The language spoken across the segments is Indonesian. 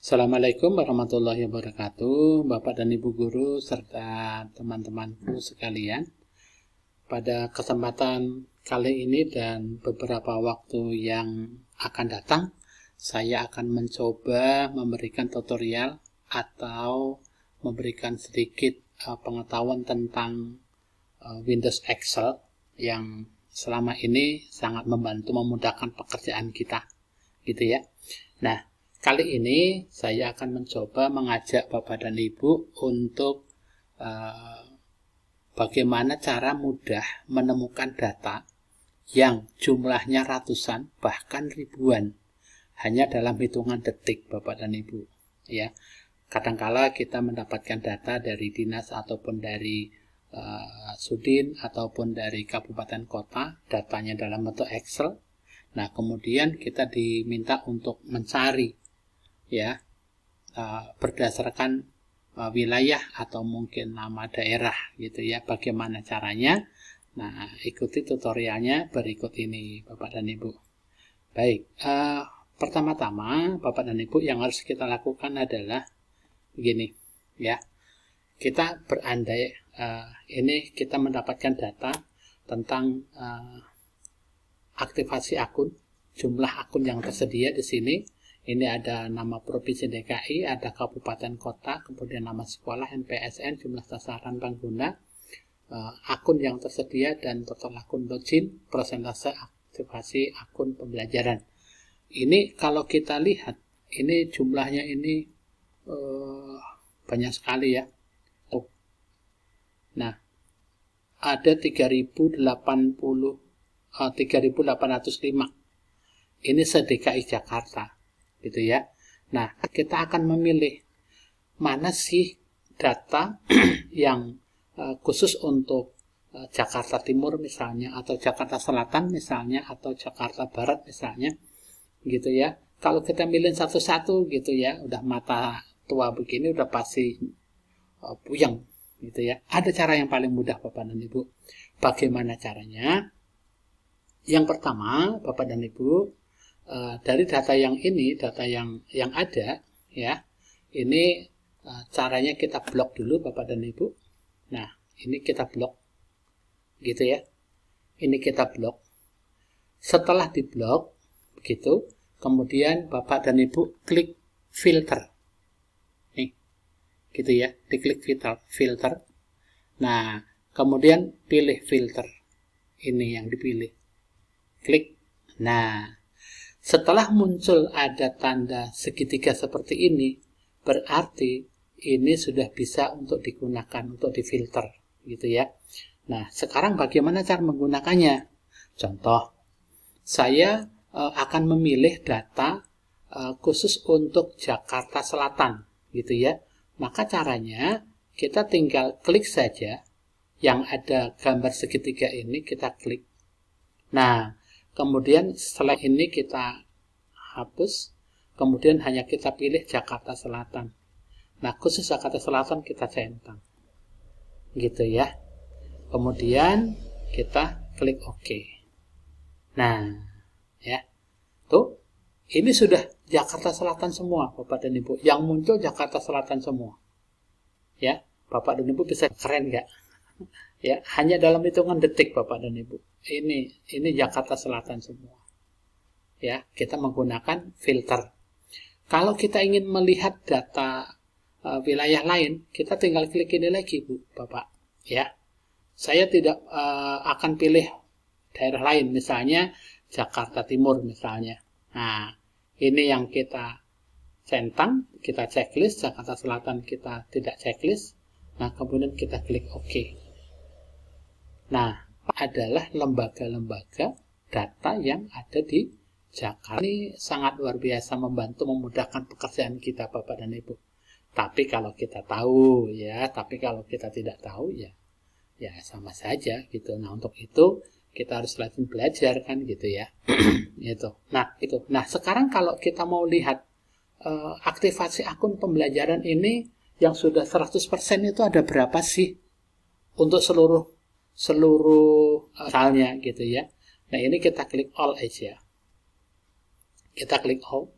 Assalamualaikum warahmatullahi wabarakatuh, Bapak dan Ibu guru serta teman-temanku sekalian. Pada kesempatan kali ini dan beberapa waktu yang akan datang, saya akan mencoba memberikan tutorial atau memberikan sedikit pengetahuan tentang Windows Excel yang selama ini sangat membantu memudahkan pekerjaan kita, gitu ya. Nah, kali ini saya akan mencoba mengajak Bapak dan Ibu untuk bagaimana cara mudah menemukan data yang jumlahnya ratusan bahkan ribuan hanya dalam hitungan detik, Bapak dan Ibu. Ya, kadangkala kita mendapatkan data dari dinas ataupun dari Sudin ataupun dari kabupaten kota, datanya dalam bentuk Excel. Nah, kemudian kita diminta untuk mencari ya berdasarkan wilayah atau mungkin nama daerah gitu ya. Bagaimana caranya? Nah, ikuti tutorialnya berikut ini Bapak dan Ibu. Baik, pertama-tama Bapak dan Ibu yang harus kita lakukan adalah begini ya. Kita berandai ini kita mendapatkan data tentang aktivasi akun, jumlah akun yang tersedia di sini. Ini ada nama Provinsi DKI, ada Kabupaten Kota, kemudian nama sekolah, NPSN, jumlah sasaran pengguna, akun yang tersedia, dan total akun login, persentase aktivasi akun pembelajaran. Ini kalau kita lihat, ini jumlahnya ini banyak sekali ya. Nah, ada 3.805. Ini se-DKI Jakarta. Gitu ya. Nah, kita akan memilih mana sih data yang khusus untuk Jakarta Timur misalnya, atau Jakarta Selatan misalnya, atau Jakarta Barat misalnya, gitu ya. Kalau kita milih satu-satu gitu ya, udah mata tua begini udah pasti puyeng gitu ya. Ada cara yang paling mudah Bapak dan Ibu. Bagaimana caranya? Yang pertama, Bapak dan Ibu, dari data yang ini, data yang ada ya, ini caranya kita blok dulu Bapak dan Ibu. Nah, ini kita blok gitu ya. Ini kita blok. Setelah diblok begitu, kemudian Bapak dan Ibu klik filter. Nih. Gitu ya, diklik filter. Nah, kemudian pilih filter. Ini yang dipilih. Klik. Nah, setelah muncul ada tanda segitiga seperti ini, berarti ini sudah bisa untuk digunakan, untuk difilter, gitu ya. Nah, sekarang bagaimana cara menggunakannya? Contoh, saya akan memilih data khusus untuk Jakarta Selatan, gitu ya. Maka caranya, kita tinggal klik saja yang ada gambar segitiga ini, kita klik. Nah, kemudian setelah ini kita hapus, kemudian hanya kita pilih Jakarta Selatan. Nah, khusus Jakarta Selatan kita centang. Gitu ya. Kemudian kita klik OK. Nah, ya. Tuh, ini sudah Jakarta Selatan semua, Bapak dan Ibu. Yang muncul Jakarta Selatan semua. Ya, Bapak dan Ibu bisa keren nggak? Ya, hanya dalam hitungan detik Bapak dan Ibu. Ini Jakarta Selatan semua. Ya, kita menggunakan filter. Kalau kita ingin melihat data wilayah lain, kita tinggal klik ini lagi, Bu, Bapak. Ya, saya tidak akan pilih daerah lain, misalnya Jakarta Timur misalnya. Nah, ini yang kita centang, kita checklist. Jakarta Selatan kita tidak checklist. Nah, kemudian kita klik OK. Nah, adalah lembaga-lembaga data yang ada di Jakarta. Ini sangat luar biasa membantu memudahkan pekerjaan kita Bapak dan Ibu. Tapi kalau kita tahu ya, tapi kalau kita tidak tahu ya sama saja gitu. Nah, untuk itu kita harus rajin belajar kan gitu ya. Gitu. Nah, itu. Nah, sekarang kalau kita mau lihat aktivasi akun pembelajaran ini yang sudah 100% itu ada berapa sih untuk seluruh misalnya gitu ya. Nah, ini kita klik all aja. Kita klik all.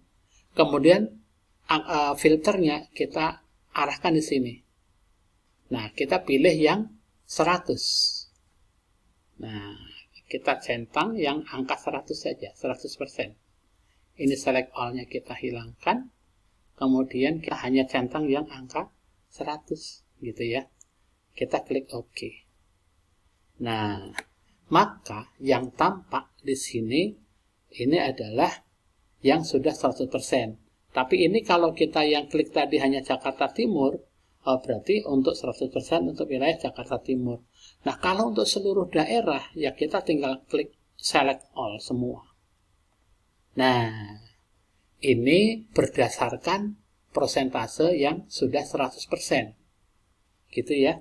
Kemudian filternya kita arahkan di sini. Nah, kita pilih yang 100. Nah, kita centang yang angka 100 saja, 100%. Ini select all-nya kita hilangkan. Kemudian kita hanya centang yang angka 100, gitu ya. Kita klik OK. Nah, maka yang tampak di sini ini adalah yang sudah 100%. Tapi ini kalau kita yang klik tadi hanya Jakarta Timur, berarti untuk 100% untuk wilayah Jakarta Timur. Nah, kalau untuk seluruh daerah, ya kita tinggal klik select all semua. Nah, ini berdasarkan persentase yang sudah 100%. Gitu ya.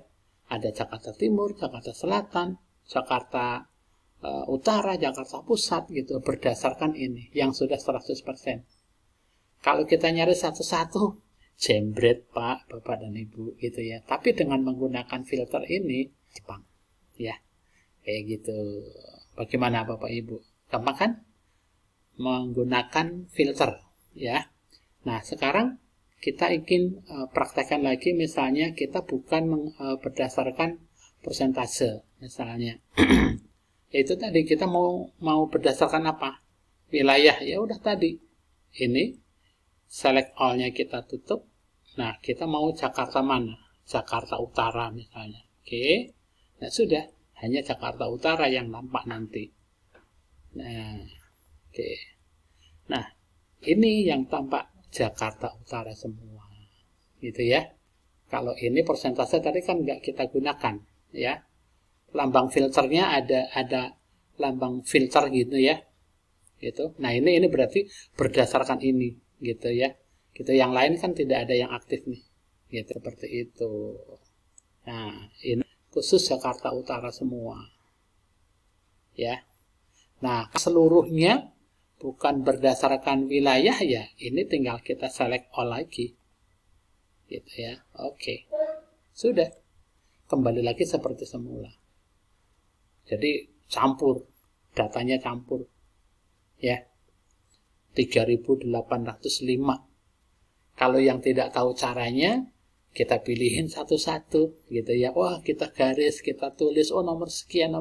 Ada Jakarta Timur, Jakarta Selatan, Jakarta Utara, Jakarta Pusat gitu. Berdasarkan ini yang sudah 100%. Kalau kita nyari satu-satu, jembret Pak, Bapak dan Ibu gitu ya. Tapi dengan menggunakan filter ini, Jepang ya. Kayak gitu. Bagaimana Bapak Ibu? Gampang kan? Menggunakan filter ya. Nah, sekarang kita ingin praktekkan lagi, misalnya kita bukan berdasarkan persentase misalnya. Itu tadi kita mau berdasarkan apa? Wilayah, ya udah tadi. Ini select all-nya kita tutup. Nah, kita mau Jakarta mana? Jakarta Utara misalnya. Oke. Nah, sudah, hanya Jakarta Utara yang nampak nanti. Nah, oke. Nah, ini yang tampak Jakarta Utara semua. Gitu ya. Kalau ini persentase tadi kan nggak kita gunakan, ya. Lambang filternya ada lambang filter gitu ya. Gitu. Nah, ini berarti berdasarkan ini, gitu ya. Gitu, yang lain kan tidak ada yang aktif nih. Gitu, seperti itu. Nah, ini khusus Jakarta Utara semua. Ya. Nah, seluruhnya bukan berdasarkan wilayah ya, ini tinggal kita select all lagi. Gitu ya. Oke. Sudah. Kembali lagi seperti semula. Jadi campur, datanya campur. Ya. 3.805. Kalau yang tidak tahu caranya, kita pilihin satu-satu gitu ya. Wah, kita garis, kita tulis, oh nomor sekian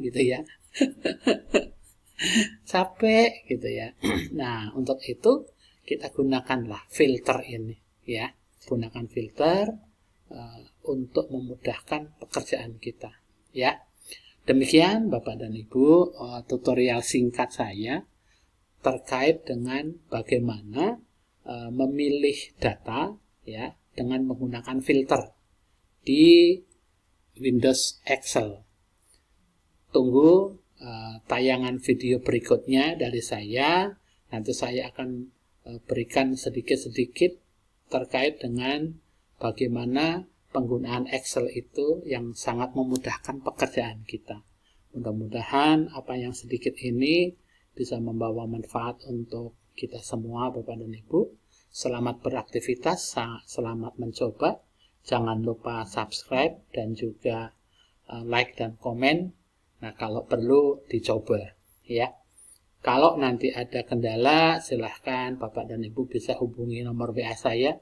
gitu ya. Capek gitu ya. Nah, untuk itu kita gunakanlah filter ini ya. Gunakan filter untuk memudahkan pekerjaan kita ya. Demikian Bapak dan Ibu tutorial singkat saya terkait dengan bagaimana memilih data ya dengan menggunakan filter di Windows Excel. Tunggu tayangan video berikutnya dari saya. Nanti saya akan berikan sedikit-sedikit terkait dengan bagaimana penggunaan Excel itu yang sangat memudahkan pekerjaan kita. Mudah-mudahan apa yang sedikit ini bisa membawa manfaat untuk kita semua Bapak dan Ibu. Selamat beraktivitas, selamat mencoba. Jangan lupa subscribe dan juga like dan komen. Nah, kalau perlu dicoba ya. Kalau nanti ada kendala, silahkan Bapak dan Ibu bisa hubungi nomor WA saya.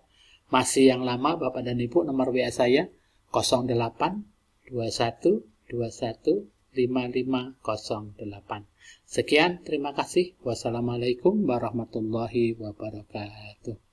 Masih yang lama Bapak dan Ibu, nomor WA saya 08 21 21 5508. Sekian, terima kasih. Wassalamualaikum warahmatullahi wabarakatuh.